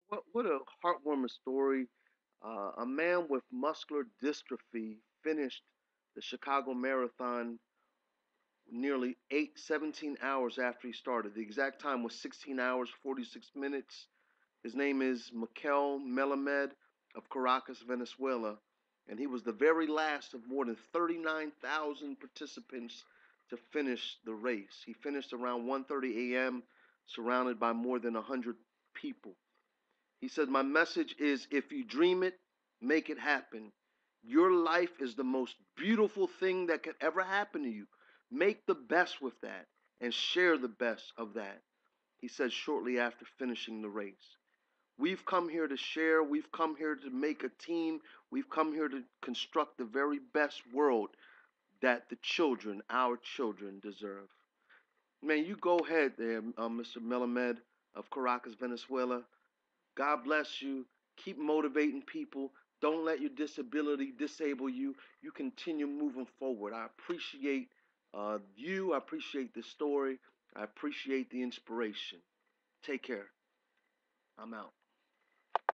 What a heartwarming story. A man with muscular dystrophy finished the Chicago Marathon nearly 17 hours after he started. The exact time was 16 hours, 46 minutes. His name is Mikel Melamed of Caracas, Venezuela, and he was the very last of more than 39,000 participants to finish the race. He finished around 1:30 a.m., surrounded by more than 100 people. He said, "My message is if you dream it, make it happen. Your life is the most beautiful thing that could ever happen to you. Make the best with that and share the best of that," he said shortly after finishing the race. We've come here to share. We've come here to make a team. We've come here to construct the very best world that the children, our children, deserve. Man, you go ahead there, Mr. Melamed of Caracas, Venezuela. God bless you. Keep motivating people. Don't let your disability disable you. You continue moving forward. I appreciate you. I appreciate the story. I appreciate the inspiration. Take care. I'm out.